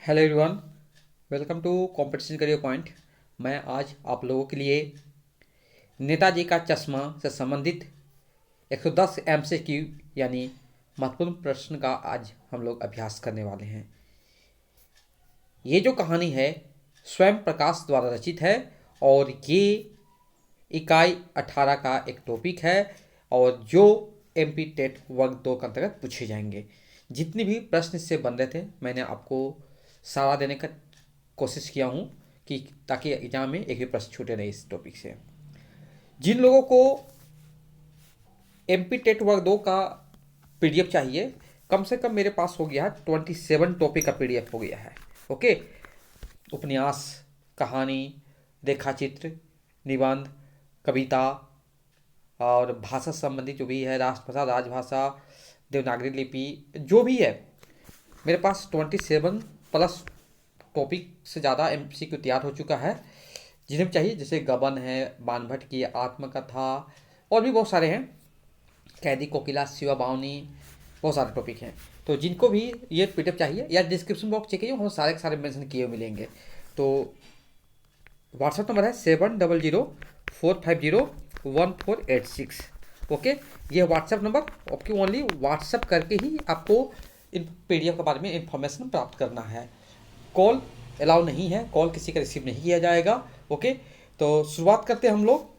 Hello everyone, welcome to competition career point. मैं आज आप लोगों के लिए नेताजी का चश्मा से संबंधित 110 MCQ यानी महत्वपूर्ण प्रश्न का आज हम लोग अभ्यास करने वाले हैं। ये जो कहानी है स्वयं प्रकाश द्वारा रचित है और ये इकाई 18 का एक टॉपिक है और जो MP टेट वर्ग 2 के अंतर्गत पूछे जाएंगे। जितने भी प्रश्न इससे बन रहे थे मैंने आपको सारा देने का कोशिश किया हूँ कि ताकि एग्जाम में एक भी प्रश्न छूटे नहीं इस टॉपिक से। जिन लोगों को MP टेट वर्ग 2 का PDF चाहिए, कम से कम मेरे पास हो गया है 27 टॉपिक का PDF हो गया है। ओके, उपन्यास, कहानी, रेखाचित्र, निबंध, कविता और भाषा संबंधी जो भी है, राष्ट्रभाषा, राजभाषा, देवनागरी लिपि, जो भी है मेरे पास 27 प्लस टॉपिक से ज़्यादा MCQ तैयार हो चुका है। जिन्हें भी चाहिए, जैसे गबन है, बाणभट्ट की आत्मकथा और भी बहुत सारे हैं, कैदी कोकिला, शिवा बावनी, बहुत सारे टॉपिक हैं। तो जिनको भी ये PDF चाहिए या डिस्क्रिप्शन बॉक्स चेक कीजिए, हम सारे के सारे मेंशन किए हुए मिलेंगे। तो व्हाट्सएप नंबर है 7004501486। ओके, ये व्हाट्सएप नंबर आपकी ओनली व्हाट्सएप करके ही आपको इन PDF के बारे में इंफॉर्मेशन प्राप्त करना है। कॉल अलाउ नहीं है, कॉल किसी का रिसीव नहीं किया जाएगा। ओके, तो शुरुआत करते हैं हम लोग।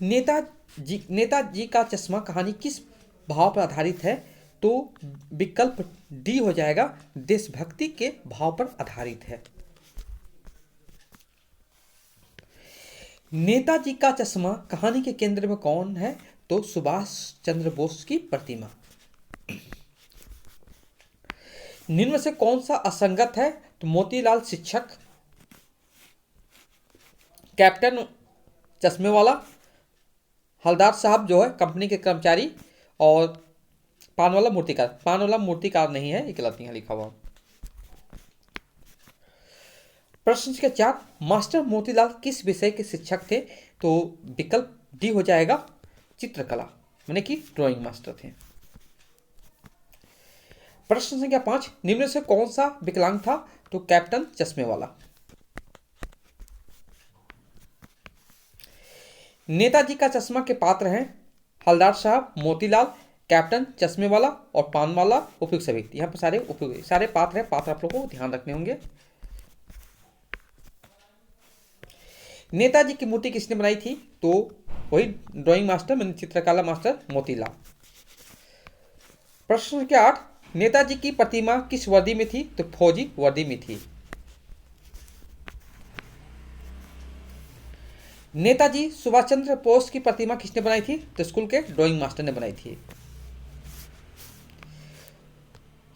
नेताजी का चश्मा कहानी किस भाव पर आधारित है? तो विकल्प डी हो जाएगा, देशभक्ति के भाव पर आधारित है। नेताजी का चश्मा कहानी के केंद्र में कौन है? तो सुभाष चंद्र बोस की प्रतिमा। निम्न में से कौन सा असंगत है? तो मोतीलाल शिक्षक, कैप्टन चश्मे वाला, हलदार साहब जो है कंपनी के कर्मचारी, और पान वाला मूर्तिकार। पान वाला मूर्तिकार नहीं है, ये गलत यहाँ लिखा हुआ। प्रश्न के 4, मास्टर मोतीलाल किस विषय के शिक्षक थे? तो विकल्प डी हो जाएगा, चित्रकला, माने कि ड्राइंग मास्टर थे। प्रश्न संख्या 5, निम्न से कौन सा विकलांग था? तो कैप्टन चश्मे वाला। नेताजी का चश्मा के पात्र हैं हलदार साहब, मोतीलाल, कैप्टन चश्मे वाला और पान वाला, उपयुक्त सभी। यहाँ पर सारे उपयुक्त सारे पात्र हैं, पात्र आप लोगों को ध्यान रखने होंगे। नेताजी की मूर्ति किसने बनाई थी? तो वही ड्राइंग मास्टर, मैंने चित्रकला मास्टर मोतीलाल। प्रश्न संख्या 8, नेताजी की प्रतिमा किस वर्दी में थी? तो फौजी वर्दी में थी। नेताजी सुभाष चंद्र बोस की प्रतिमा किसने बनाई थी? तो स्कूल के ड्राइंग मास्टर ने बनाई थी।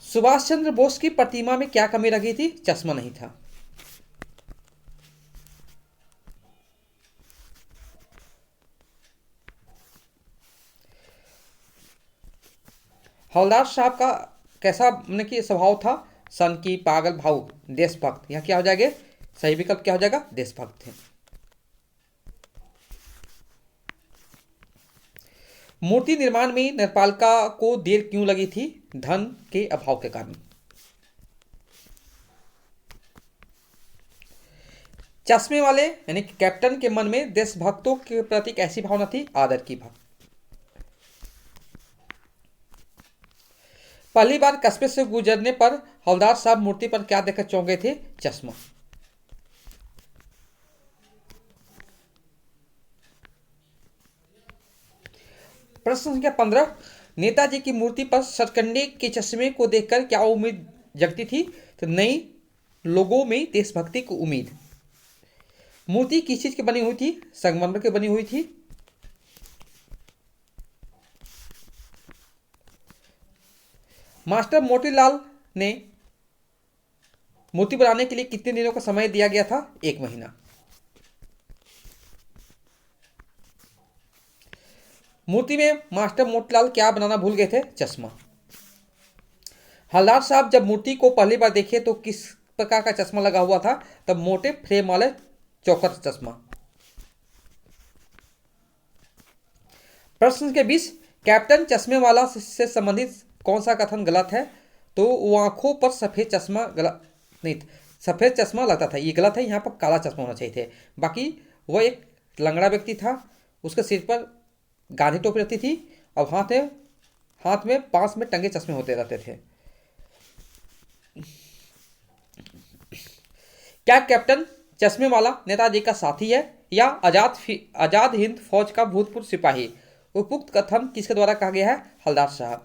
सुभाष चंद्र बोस की प्रतिमा में क्या कमी रही थी? चश्मा नहीं था। हवलदार साहब का कैसा मतलब कि स्वभाव था? सन की, पागल, भावुक, देशभक्त। यहाँ क्या हो जाएगा? सही विकल्प क्या हो जाएगा? देशभक्त थे। मूर्ति निर्माण में नगरपालिका को देर क्यों लगी थी? धन के अभाव के कारण। चश्मे वाले यानी कि कैप्टन के मन में देशभक्तों के प्रति कैसी भावना थी? आदर की भाव। पहली बार कस्बे से गुजरने पर हवलदार साहब मूर्ति पर क्या देखकर चौंक गए थे? चश्मा। प्रश्न संख्या 15, नेताजी की मूर्ति पर सरकंडे के चश्मे को देखकर क्या उम्मीद जगती थी? तो नई लोगों में देशभक्ति की उम्मीद। मूर्ति किस चीज की बनी हुई थी? संगमरमर की बनी हुई थी। मास्टर मोतीलाल ने मूर्ति बनाने के लिए कितने दिनों का समय दिया गया था? 1 महीना। मूर्ति में मास्टर मोतीलाल क्या बनाना भूल गए थे? चश्मा। हलदार साहब जब मूर्ति को पहली बार देखे तो किस प्रकार का चश्मा लगा हुआ था? तब मोटे फ्रेम वाले चौकर चश्मा। प्रश्न के 20, कैप्टन चश्मे वाला से संबंधित कौन सा कथन गलत है? तो वो आंखों पर सफ़ेद चश्मा गलत नहीं, सफ़ेद चश्मा लगता था, ये गलत है, यहाँ पर काला चश्मा होना चाहिए थे। बाकी वो एक लंगड़ा व्यक्ति था, उसके सिर पर गांधी टोपी रहती थी और हाथ में पास में टंगे चश्मे होते रहते थे। क्या कैप्टन चश्मे वाला नेताजी का साथी है या आजाद हिंद फौज का भूतपूर्व सिपाही? उपयुक्त कथन किसके द्वारा कहा गया है? हलदार साहब।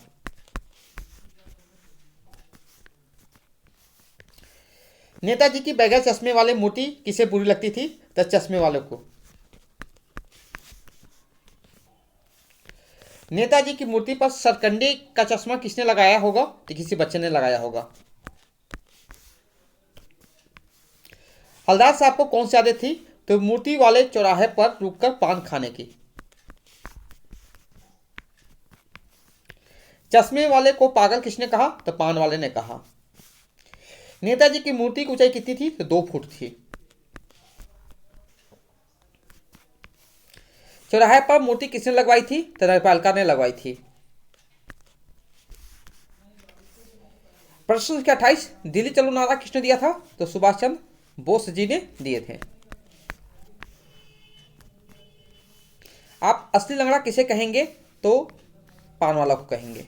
नेताजी की बगैर चश्मे वाले मूर्ति किसे बुरी लगती थी? तो चश्मे वालों को। नेताजी की मूर्ति पर सरकंडे का चश्मा किसने लगाया होगा? तो किसी बच्चे ने लगाया होगा। हलदार साहब को कौन सी आदत थी? तो मूर्ति वाले चौराहे पर रुककर पान खाने की। चश्मे वाले को पागल किसने कहा? तो पान वाले ने कहा। नेताजी की मूर्ति की ऊंचाई कितनी थी? तो 2 फुट थी। चौराहे पर मूर्ति किसने लगवाई थी? तो न्यायपालिका ने लगवाई थी। प्रश्न संख्या 28, दिल्ली चलो नारा किसने दिया था? तो सुभाष चंद्र बोस जी ने दिए थे। आप असली लंगड़ा किसे कहेंगे? तो पान वाला को कहेंगे।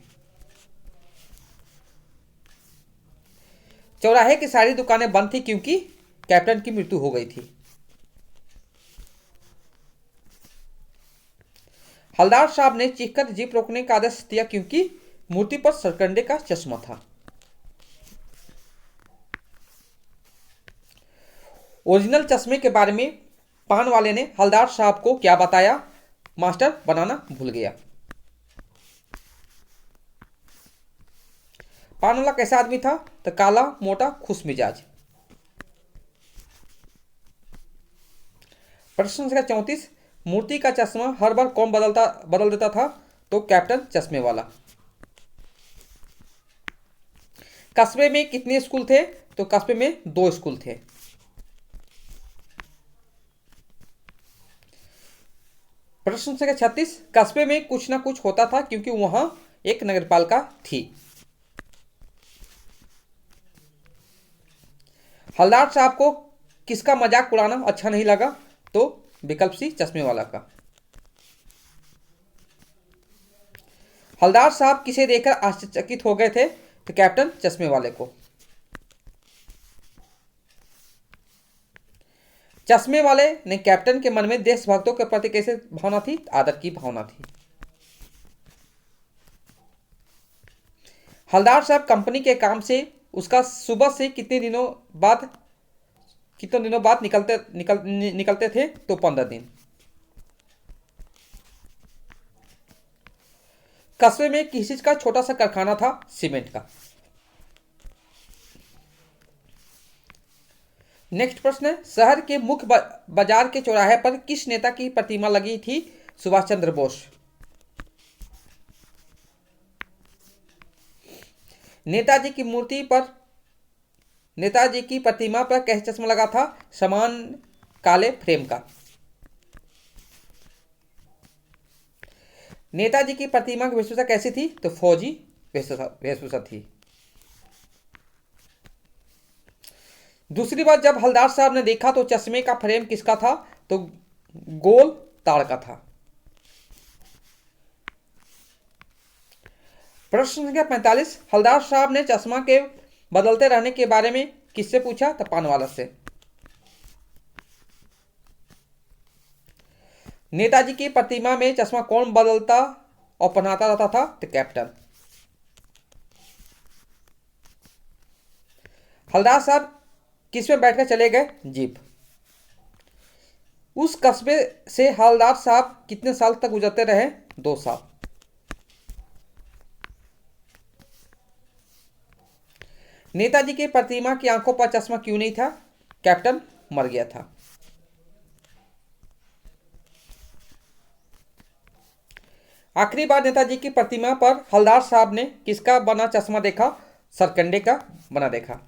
चौराहे की सारी दुकानें बंद थी क्योंकि कैप्टन की मृत्यु हो गई थी। हलदार साहब ने चीखकर जीप रोकने का आदेश दिया क्योंकि मूर्ति पर सरकंडे का चश्मा था। ओरिजिनल चश्मे के बारे में पान वाले ने हलदार साहब को क्या बताया? मास्टर बनाना भूल गया। पान वाला कैसा आदमी था? तो काला, मोटा, खुश मिजाज। प्रश्न संख्या 34, मूर्ति का चश्मा हर बार कौन बदल देता था? तो कैप्टन चश्मे वाला। कस्बे में कितने स्कूल थे? तो कस्बे में 2 स्कूल थे। प्रश्न संख्या 36, कस्बे में कुछ ना कुछ होता था क्योंकि वहां एक नगरपालिका थी। हलदार साहब को किसका मजाक उड़ाना अच्छा नहीं लगा? तो विकल्प सी, चश्मे वाला का। हलदार साहब किसे देखकर आश्चर्यचकित हो गए थे? तो कैप्टन चश्मे वाले को। चश्मे वाले ने कैप्टन के मन में देशभक्तों के प्रति कैसे भावना थी? आदर की भावना थी। हलदार साहब कंपनी के काम से उसका सुबह से कितने दिनों बाद निकलते थे? तो 15 दिन। कस्बे में किस चीज का छोटा सा कारखाना था? सीमेंट का। नेक्स्ट प्रश्न है, शहर के मुख्य बाजार के चौराहे पर किस नेता की प्रतिमा लगी थी? सुभाष चंद्र बोस। नेताजी की प्रतिमा पर कैसा चश्मा लगा था? समान काले फ्रेम का। नेताजी की प्रतिमा की वेशभूषा कैसी थी? तो फौजी वेशभूषा थी। दूसरी बार जब हलदार साहब ने देखा तो चश्मे का फ्रेम किसका था? तो गोल ताड़ का था। प्रश्न संख्या 45, हलदार साहब ने चश्मा के बदलते रहने के बारे में किससे पूछा? तो पान वाला से। नेताजी की प्रतिमा में चश्मा कौन बदलता और पहनाता रहता था? तो कैप्टन। हलदार साहब किस में बैठकर चले गए? जीप। उस कस्बे से हलदार साहब कितने साल तक गुजरते रहे? 2 साल। नेताजी की प्रतिमा की आंखों पर चश्मा क्यों नहीं था? कैप्टन मर गया था। आखिरी बार नेताजी की प्रतिमा पर हलदार साहब ने किसका बना चश्मा देखा? सरकंडे का बना देखा।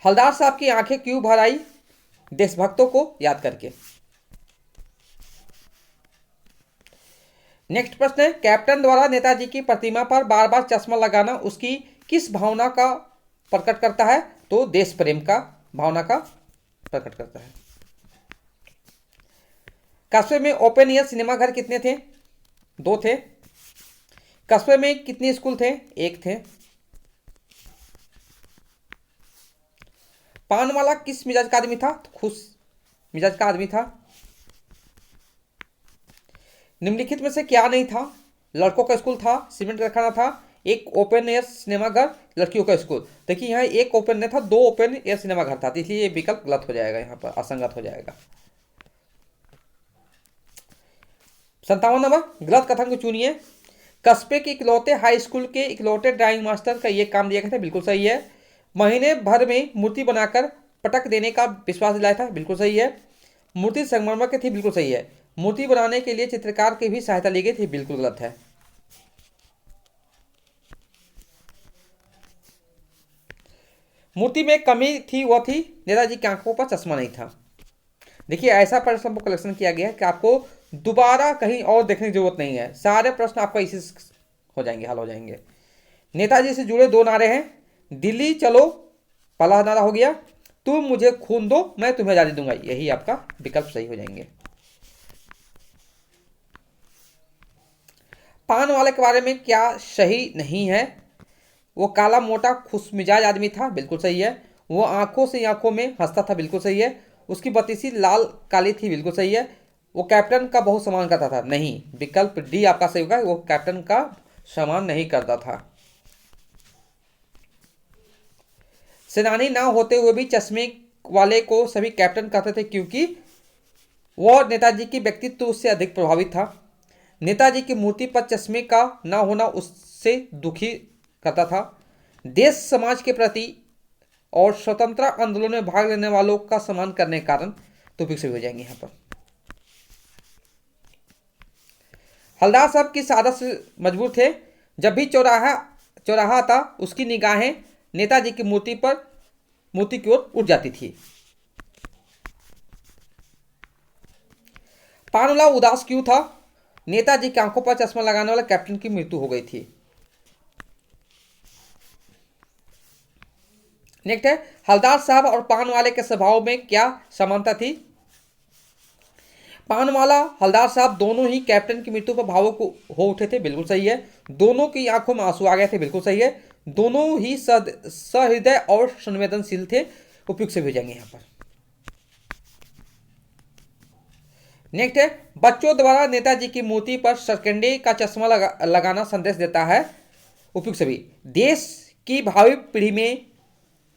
हलदार साहब की आंखें क्यों भर आई? देशभक्तों को याद करके। नेक्स्ट प्रश्न है, कैप्टन द्वारा नेताजी की प्रतिमा पर बार बार चश्मा लगाना उसकी किस भावना का प्रकट करता है? तो देश प्रेम का भावना का प्रकट करता है। कस्बे में ओपन एयर सिनेमाघर कितने थे? 2 थे। कस्बे में कितने स्कूल थे? 1 थे। पानवाला किस मिजाज का आदमी था? खुश मिजाज का आदमी था। निम्नलिखित में से क्या नहीं था? लड़कों का स्कूल था, सीमेंट कारखाना था, एक ओपन एयर सिनेमाघर, लड़कियों का स्कूल। देखिए यहाँ एक ओपन एयर था, 2 ओपन एयर सिनेमाघर था, इसलिए ये विकल्प गलत हो जाएगा, यहाँ पर असंगत हो जाएगा। 57 नंबर, गलत कथन को चुनिए। कस्बे के इकलौते हाई स्कूल के इकलौते ड्राइंग मास्टर का ये काम दिया गया था, बिल्कुल सही है। महीने भर में मूर्ति बनाकर पटक देने का विश्वास दिलाया था, बिल्कुल सही है। मूर्ति संगमरमर की थी, बिल्कुल सही है। मूर्ति बनाने के लिए चित्रकार की भी सहायता ली गई थी, बिल्कुल गलत है। मूर्ति में कमी थी, वह थी नेताजी की आंखों पर चश्मा नहीं था। देखिए ऐसा प्रश्न को कलेक्शन किया गया है कि आपको दोबारा कहीं और देखने की जरूरत नहीं है, सारे प्रश्न आपका इसी हो जाएंगे, हल हो जाएंगे। नेताजी से जुड़े 2 नारे हैं, दिल्ली चलो पहला नारा हो गया, तुम मुझे खून दो मैं तुम्हें आजादी दूंगा, यही आपका विकल्प सही हो जाएंगे। पान वाले के बारे में क्या सही नहीं है? वो काला मोटा खुशमिजाज आदमी था, बिल्कुल सही है। वो आंखों से आंखों में हंसता था, बिल्कुल सही है। उसकी बत्तीसी लाल काली थी, बिल्कुल सही है। वो कैप्टन का बहुत सम्मान करता था, नहीं, विकल्प डी आपका सही होगा, वो कैप्टन का सम्मान नहीं करता था। सेनानी ना होते हुए भी चश्मे वाले को सभी कैप्टन कहते थे, क्योंकि वह नेताजी की व्यक्तित्व उससे अधिक प्रभावित था। नेताजी की मूर्ति पर चश्मे का ना होना उससे दुखी करता था। देश समाज के प्रति और स्वतंत्रता आंदोलन में भाग लेने वालों का सम्मान करने के कारण तो विकसित हो जाएंगे। यहाँ पर हलदार साहब किस आदत से मजबूर थे? जब भी चौराहा चौराहा था उसकी निगाहें नेताजी की मूर्ति की ओर उठ जाती थी। पानवाला उदास क्यों था? नेताजी की आंखों पर चश्मा लगाने वाले कैप्टन की मृत्यु हो गई थी। नेक्स्ट है, हलदार साहब और पानवाले के स्वभाव में क्या समानता थी? पानवाला हलदार साहब दोनों ही कैप्टन की मृत्यु पर भावुक हो उठे थे, बिल्कुल सही है। दोनों की आंखों में आंसू आ गए थे, बिल्कुल सही है। दोनों ही सहृदय और संवेदनशील थे, उपयुक्त से भेजेंगे यहाँ पर। नेक्स्ट है, बच्चों द्वारा नेताजी की मूर्ति पर सरकंडे का चश्मा लगाना संदेश देता है, उपयुक्त सभी। देश की भावी पीढ़ी में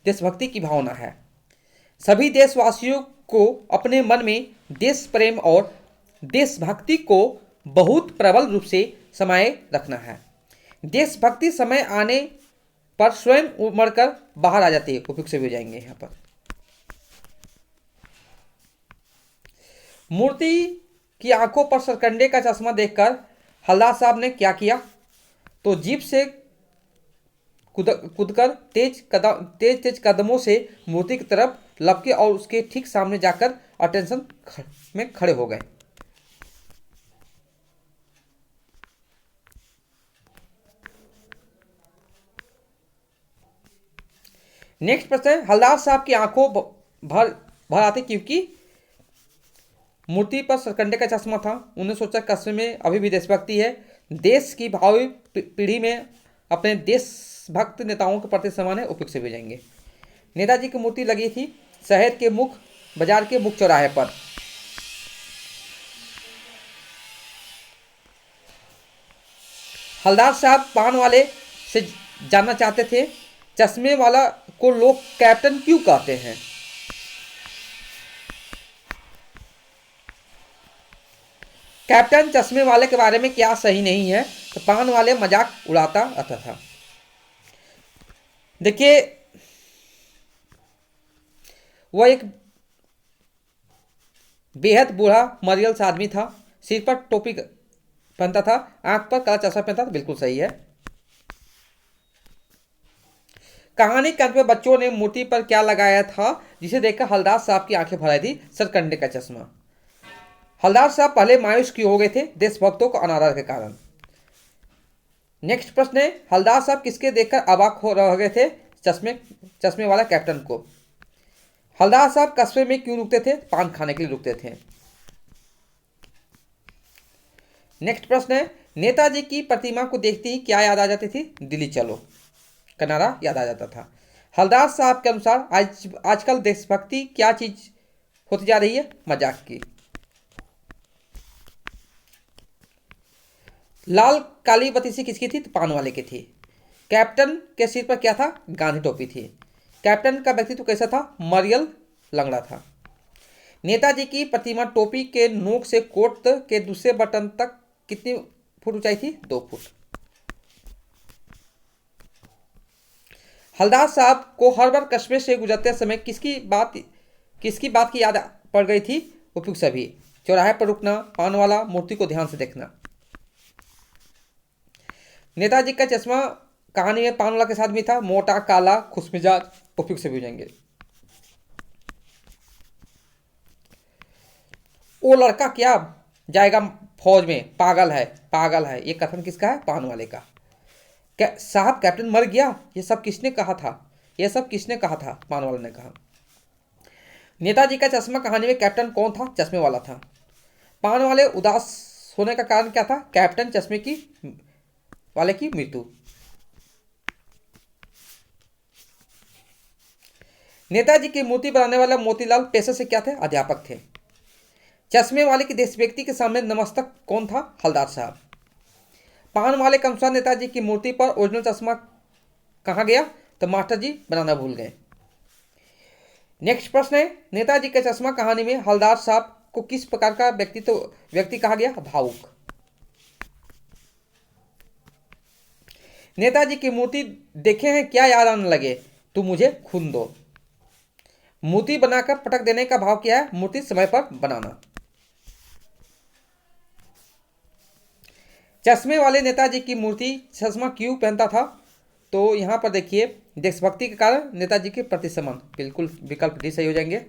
देशभक्ति की भावना है। सभी देशवासियों को अपने मन में देश प्रेम और देशभक्ति को बहुत प्रबल रूप से समाये रखना है। देशभक्ति समय आने पर स्वयं उमड़ कर बाहर आ जाती है, उपयुक्त से भी हो जाएंगे यहाँ पर। मूर्ति की आंखों पर सरकंडे का चश्मा देखकर हलदार साहब ने क्या किया? तो जीप से कूदकर तेज कदमों से मूर्ति की तरफ लपके और उसके ठीक सामने जाकर अटेंशन में खड़े हो गए। नेक्स्ट प्रश्न है, हलदार साहब की आंखों भर आती क्योंकि मूर्ति पर सरकंडे का चश्मा था। उन्होंने सोचा कस्बे में अभी भी देशभक्ति है, देश की भावी पीढ़ी में अपने देशभक्त नेताओं के प्रति सम्मान है, उपयुक्त से भेजेंगे। नेताजी की मूर्ति लगी थी शहर के बाजार के मुख्य चौराहे पर। हलदार साहब पान वाले से जानना चाहते थे, चश्मे वाला को लोग कैप्टन क्यों कहते हैं? कैप्टन चश्मे वाले के बारे में क्या सही नहीं है? तो पान वाले मजाक उड़ाता आता था। देखिए वह एक बेहद बूढ़ा मरियल सा आदमी था, सिर पर टोपी पहनता था, आंख पर काला चश्मा पहनता था, बिल्कुल सही है। कहानी के अंत में बच्चों ने मूर्ति पर क्या लगाया था जिसे देखकर हलदार साहब की आंखें भर आई थी? सरकंडे का चश्मा। हलदार साहब पहले मायूस क्यों हो गए थे देशभक्तों को अनादर के कारण। नेक्स्ट प्रश्न है, हलदार साहब किसके देखकर अवाक हो रह गए थे, चश्मे चश्मे वाला कैप्टन को। हलदार साहब कस्बे में क्यों रुकते थे, पान खाने के लिए रुकते थे। नेक्स्ट प्रश्न है, नेताजी की प्रतिमा को देखते ही क्या याद आ जाती थी, दिल्ली चलो का नारा याद आ जाता था। हलदार साहब के अनुसार आजकल देशभक्ति क्या चीज होती जा रही है, मजाक की। लाल काली बत्ती किसकी थी, तो पान वाले की थी। कैप्टन के सिर पर क्या था, गांधी टोपी थी। कैप्टन का व्यक्तित्व कैसा था, मरियल लंगड़ा था। नेताजी की प्रतिमा टोपी के नोक से कोट के दूसरे बटन तक कितनी फुट ऊंचाई थी, 2 फुट। हलदार साहब को हर बार कस्बे से गुजरते समय किसकी बात की याद पड़ गई थी, उपयुक्त सभी। चौराहे पर रुकना, पान वाला, मूर्ति को ध्यान से देखना। नेताजी का चश्मा कहानी में पान वाला के साथ भी था, मोटा काला खुशमिजाज, उपयुक्त सभी हो जाएंगे। वो लड़का क्या जाएगा फौज में, पागल है पागल है, ये कथन किसका है, पान वाले का। क्या साहब कैप्टन मर गया, ये सब किसने कहा था, ये सब किसने कहा था, पान वाले ने कहा। नेताजी का चश्मा कहानी में कैप्टन कौन था, चश्मे वाला था। पान वाले उदास होने का कारण क्या था, कैप्टन चश्मे की वाले की मृत्यु। नेताजी की मूर्ति बनाने वाला मोतीलाल पेशे से क्या थे, अध्यापक थे। चश्मे वाले की देश व्यक्ति के सामने नमस्तक कौन था, हलदार साहब। पान वाले के अनुसार नेताजी की मूर्ति पर ओरिजिनल चश्मा कहाँ गया, तो मास्टर जी बनाना भूल गए। नेक्स्ट प्रश्न है, नेताजी का चश्मा कहानी में हलदार साहब को किस प्रकार का व्यक्ति कहा गया, भावुक। नेताजी की मूर्ति देखे हैं क्या याद आने लगे, तुम मुझे खून दो। मूर्ति बनाकर पटक देने का भाव क्या है, मूर्ति समय पर बनाना। चश्मे वाले नेताजी की मूर्ति चश्मा क्यों पहनता था, तो यहां पर देखिए देशभक्ति के कारण, नेताजी के प्रति सम्मान, बिल्कुल विकल्प डी सही हो जाएंगे।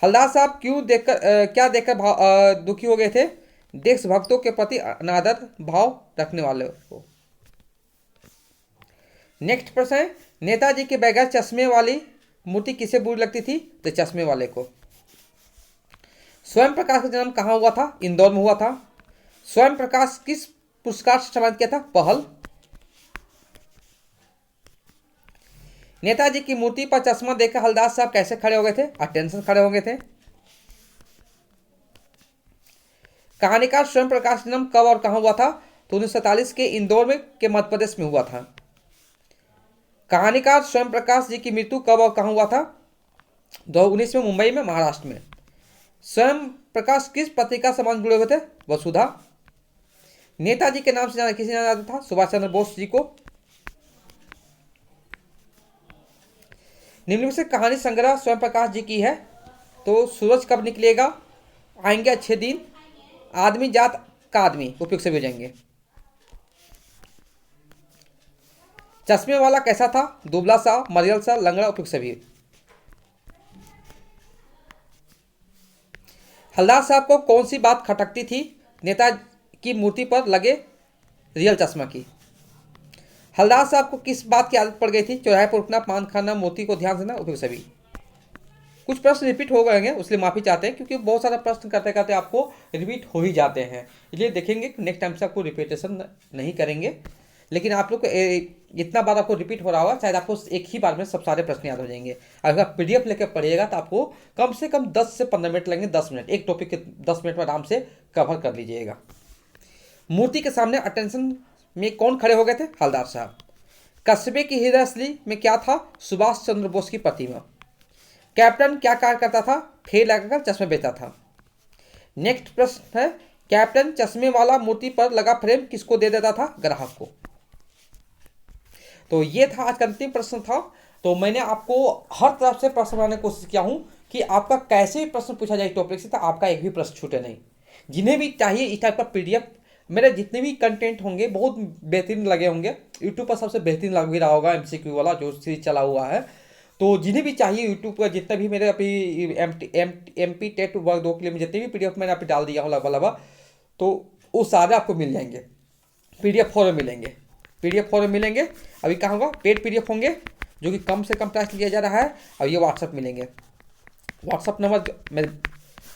हलदार साहब क्यों देखकर क्या देखकर दुखी हो गए थे, देशभक्तों के प्रति अनादर भाव रखने वाले को। नेक्स्ट प्रश्न है, नेताजी के बगैर चश्मे वाली मूर्ति किसे बुरी लगती थी, तो चश्मे वाले को। स्वयं प्रकाश का जन्म कहाँ हुआ था, इंदौर में हुआ था। स्वयं प्रकाश किस पुरस्कार से सम्मानित किया था, पहल। नेताजी की मूर्ति पर चश्मा देखकर हलदार साहब कैसे खड़े हो गए थे, अटेंशन खड़े हो गए थे। कहानीकार स्वयं प्रकाश जन्म कब और कहां हुआ था, तो 1947 के इंदौर में के मध्य प्रदेश में हुआ था। कहानीकार स्वयं प्रकाश जी की मृत्यु कब और कहां हुआ था, 2019 में मुंबई में, महाराष्ट्र में। स्वयं प्रकाश किस पत्रिका से जुड़े हुए थे, वसुधा। नेताजी के नाम से किसे जाना जाता था, सुभाष चंद्र बोस जी को। निम्न में से कहानी संग्रह स्वयं प्रकाश जी की है, तो सूरज कब निकलेगा, आएंगे अच्छे दिन, आदमी जात का आदमी, उपयुक्त सभी हो जाएंगे। चश्मे वाला कैसा था, दुबला सा, मरियल सा, लंगड़ा, उपयुक्त सभी। हलदार साहब को कौन सी बात खटकती थी, नेता की मूर्ति पर लगे रियल चश्मा की। हलदार साहब को किस बात की आदत पड़ गई थी, चौराहे पर उठना, पान खाना, मूर्ति को ध्यान देना, उपयुक्त सभी। कुछ प्रश्न रिपीट हो गए हैं, उसलिए माफी चाहते हैं, क्योंकि बहुत सारा प्रश्न करते करते आपको रिपीट हो ही जाते हैं, इसलिए देखेंगे नेक्स्ट टाइम से आपको रिपीटेशन नहीं करेंगे। लेकिन आप लोग को इतना बार आपको रिपीट हो रहा होगा, शायद आपको एक ही बार में सब सारे प्रश्न याद हो जाएंगे। अगर आप पीडीएफ लेकर पढ़िएगा तो आपको कम से कम 10 से 15 मिनट लगेंगे, 10 मिनट, एक टॉपिक के 10 मिनट में आराम से कवर कर लीजिएगा। मूर्ति के सामने अटेंशन में कौन खड़े हो गए थे, हलदार साहब। कस्बे की हृदय असली में क्या था, सुभाष चंद्र बोस की प्रतिमा। कैप्टन क्या कार्य करता था, फेर लगाकर चश्मे बेचता था। नेक्स्ट प्रश्न है, कैप्टन चश्मे वाला मूर्ति पर लगा फ्रेम किसको दे देता था, ग्राहक को। तो ये था आज का अंतिम प्रश्न था। तो मैंने आपको हर तरफ से प्रश्न बनाने की कोशिश किया हूं कि आपका कैसे भी प्रश्न पूछा जाए टॉपिक से, तो आपका एक भी प्रश्न छूटे नहीं। जिन्हें भी चाहिए इस टाइप का पीडीएफ, मेरे जितने भी कंटेंट होंगे बहुत बेहतरीन लगे होंगे। यूट्यूब पर सबसे बेहतरीन लग भी रहा होगा एमसीक्यू वाला जो सीरीज चला हुआ है, तो जिन्हें भी चाहिए यूट्यूब पर जितना भी मेरे अभी MP टेट वर्ग 2 के लिए जितने भी PDF मैंने अभी डाल दिया हूँ लगभग लगभग, तो वो सारे आपको मिल जाएंगे, PDF फॉर्म में मिलेंगे, PDF फॉर्म में मिलेंगे। अभी कहाँ होगा, पेड PDF होंगे जो कि कम से कम प्राइस लिया जा रहा है, और ये व्हाट्सअप मिलेंगे। व्हाट्सअप नंबर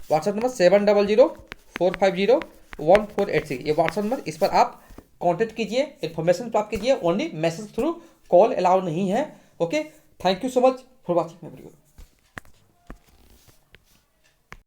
7004501486, ये व्हाट्सअप नंबर, इस पर आप कांटेक्ट कीजिए, इन्फॉर्मेशन प्राप्त कीजिए। Only message through, call allow नहीं है। Okay, thank you so much for watching my video.